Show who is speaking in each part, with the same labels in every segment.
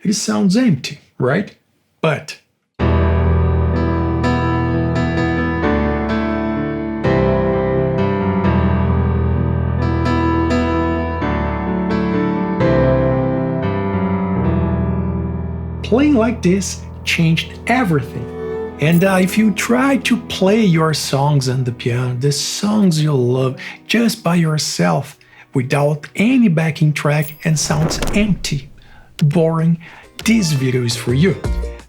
Speaker 1: it sounds empty, right? But playing like this changed everything. And if you try to play your songs on the piano, the songs you love just by yourself, without any backing track and sounds empty, boring, this video is for you.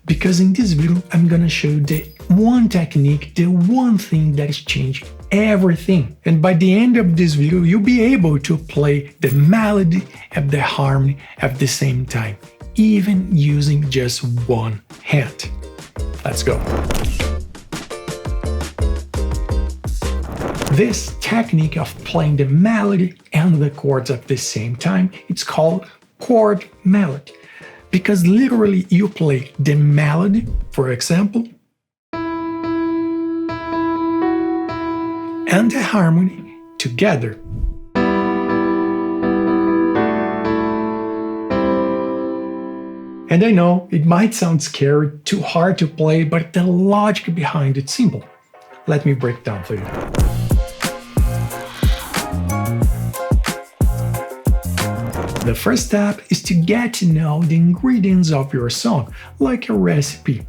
Speaker 1: Because in this video, I'm gonna show you the one technique, the one thing that has changed everything. And by the end of this video, you'll be able to play the melody and the harmony at the same time, even using just one hand. Let's go. This technique of playing the melody and the chords at the same time, it's called chord melody. Because literally you play the melody, for example, and the harmony together. And I know it might sound scary, too hard to play, but the logic behind it's simple. Let me break down for you. The first step is to get to know the ingredients of your song, like a recipe.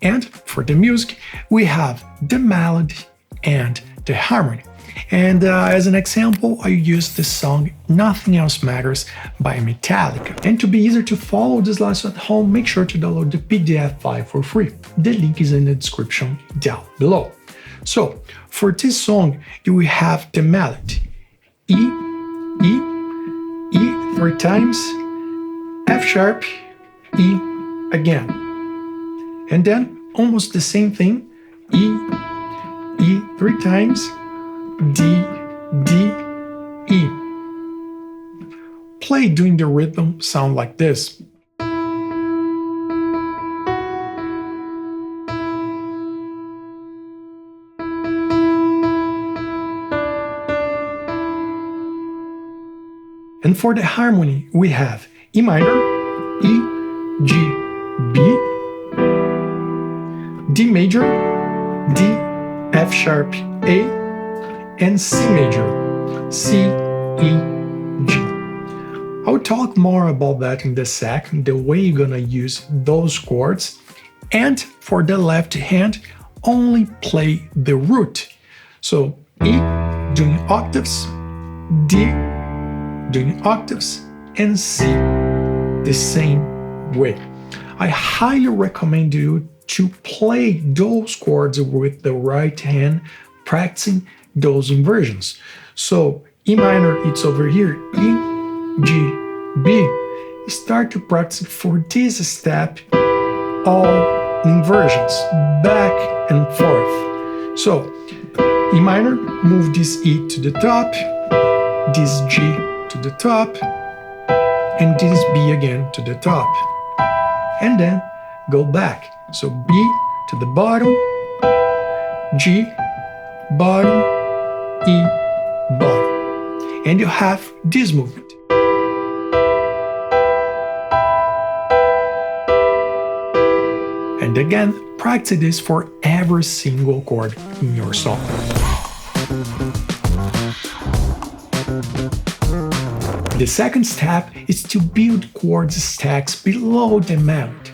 Speaker 1: And for the music, we have the melody and the harmony. And as an example, I use the song Nothing Else Matters by Metallica. And to be easier to follow this lesson at home, make sure to download the PDF file for free. The link is in the description down below. So, for this song, you will have the melody. E, E, E 3 times, F sharp, E again. And then, almost the same thing, E, E 3 times, D, D, E. Play during the rhythm sound like this. And for the harmony, we have E minor, E, G, B, D major, D, F sharp, A, and C major, C, E, G. I'll talk more about that in a second, the way you're gonna use those chords. And for the left hand, only play the root. So E doing octaves, D doing octaves, and C the same way. I highly recommend you to play those chords with the right hand, practicing those inversions. So E minor, it's over here, E, G, B. Start to practice for this step all inversions, back and forth. So E minor, move this E to the top, this G to the top, and this B again to the top. And then go back. So B to the bottom, G, bottom, E, bottom. And you have this movement. And again, practice this for every single chord in your song. The second step is to build chord stacks below the melody.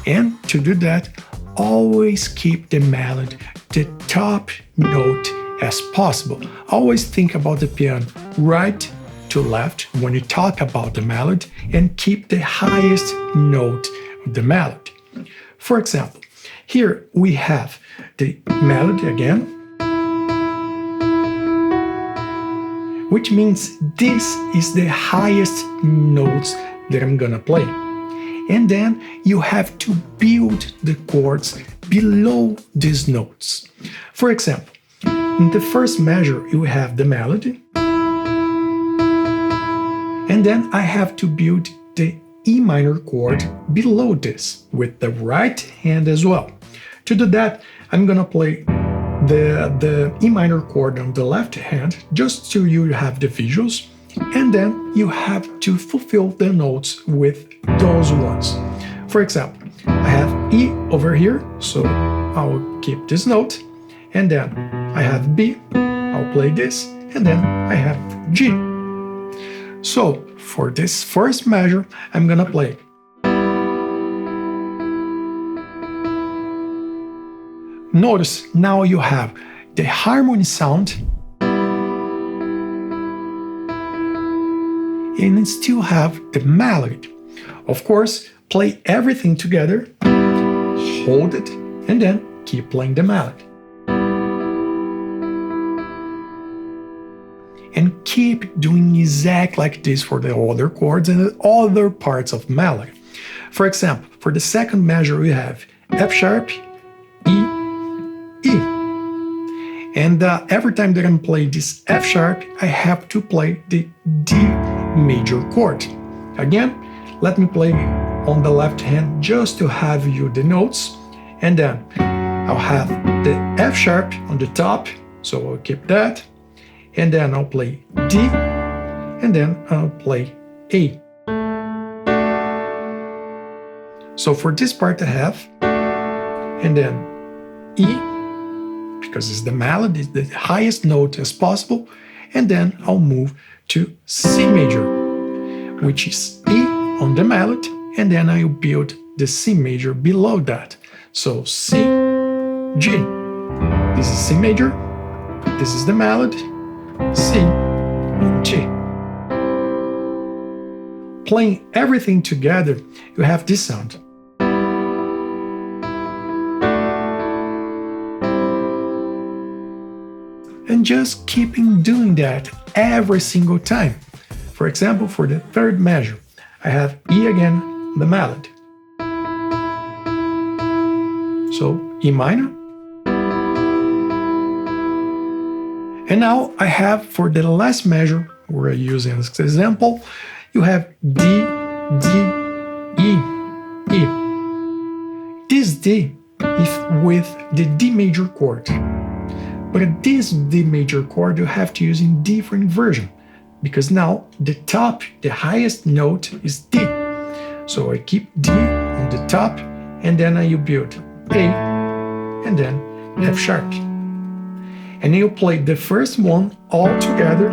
Speaker 1: And to do that, always keep the melody the top note as possible. Always think about the piano right to left when you talk about the melody and keep the highest note of the melody. For example, here we have the melody again, which means this is the highest notes that I'm gonna play. And then you have to build the chords below these notes. For example, in the first measure, you have the melody, and then I have to build the E minor chord below this with the right hand as well. To do that, I'm gonna play the E minor chord on the left hand, just so you have the visuals, and then you have to fulfill the notes with those ones. For example, I have E over here, so I will keep this note, and then I have B, I'll play this, and then I have G. So for this first measure, I'm gonna play. Notice now you have the harmony sound and it still have the melody. Of course, play everything together, hold it, and then keep playing the melody. And keep doing exactly like this for the other chords and the other parts of melody. For example, for the second measure we have F sharp, E, E. And every time that I'm playing this F sharp, I have to play the D major chord. Again, let me play on the left hand just to have you the notes, and then I'll have the F sharp on the top, so I'll keep that, and then I'll play D, and then I'll play A. So for this part I have, and then E, because it's the melody, the highest note as possible, and then I'll move to C major, which is E on the melody, and then I'll build the C major below that. So C, G. This is C major, this is the melody, C, and G. Playing everything together, you have this sound. And just keeping doing that every single time. For example, for the third measure, I have E again, the melody. So E minor. And now I have for the last measure, we're using this example, you have D, D, E, E. This D is with the D major chord. But this D major chord you have to use in different version, because now the top, the highest note is D. So I keep D on the top, and then I build A, and then F sharp. And you play the first one all together,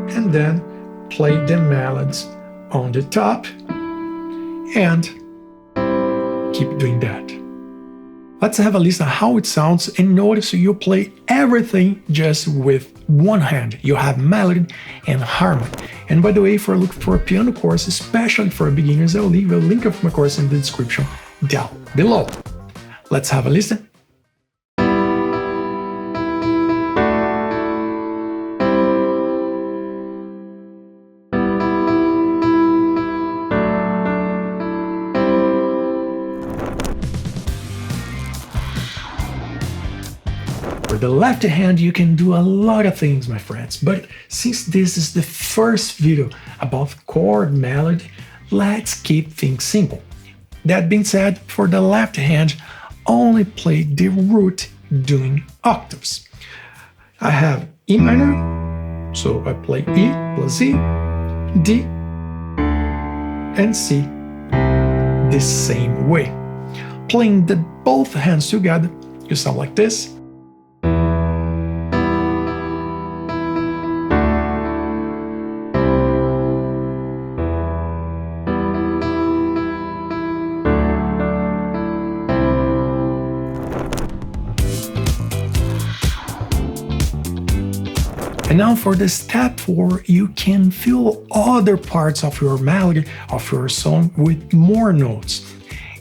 Speaker 1: and then play the melodies on the top, and keep doing that. Let's have a listen how it sounds, and notice you play everything just with one hand. You have melody and harmony. And by the way, if you're looking for a piano course, especially for beginners, I'll leave a link of my course in the description down below. Let's have a listen. For the left hand, you can do a lot of things, my friends, but since this is the first video about chord melody, let's keep things simple. That being said, for the left hand, only play the root doing octaves. I have E minor, so I play E plus E, D, and C the same way. Playing the both hands together, you sound like this. And now for the step 4, you can fill other parts of your melody, of your song with more notes.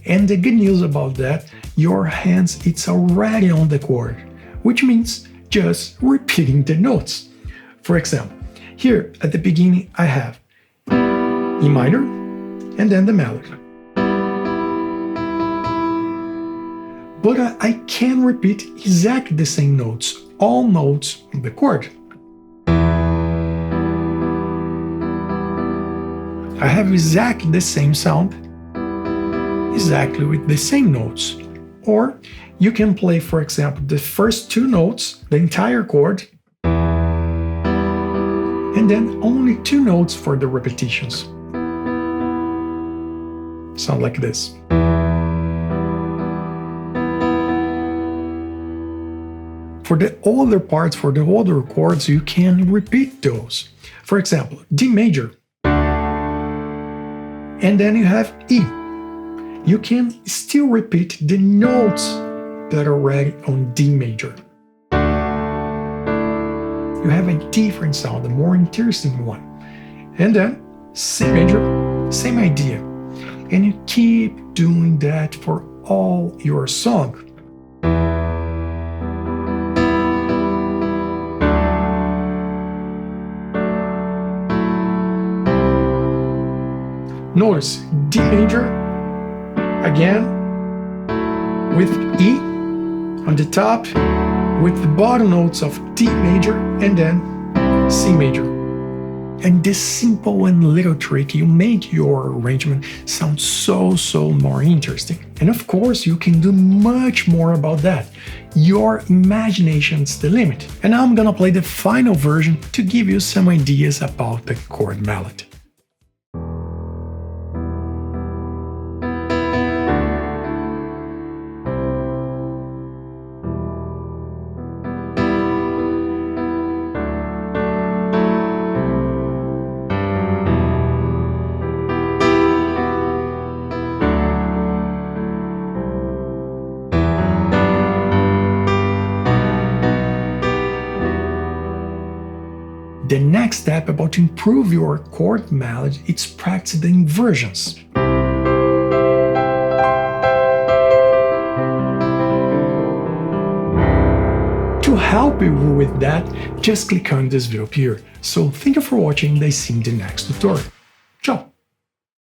Speaker 1: And the good news about that, your hands, it's already on the chord, which means just repeating the notes. For example, here at the beginning I have E minor, and then the melody. But I can repeat exactly the same notes, all notes on the chord. I have exactly the same sound, exactly with the same notes. Or you can play, for example, the first 2 notes, the entire chord, and then only 2 notes for the repetitions. Sound like this. For the other parts, for the other chords, you can repeat those. For example, D major. And then you have E. You can still repeat the notes that are already on D major. You have a different sound, a more interesting one. And then C major, same idea. And you keep doing that for all your song. Notice D major, again, with E on the top, with the bottom notes of D major, and then C major. And this simple and little trick, you make your arrangement sound so more interesting. And of course, you can do much more about that. Your imagination's the limit. And now I'm gonna play the final version to give you some ideas about the chord mallet. The next step about to improve your chord mallet is practice the inversions. To help you with that, just click on this video up here. So thank you for watching and I see you in the next tutorial. Ciao!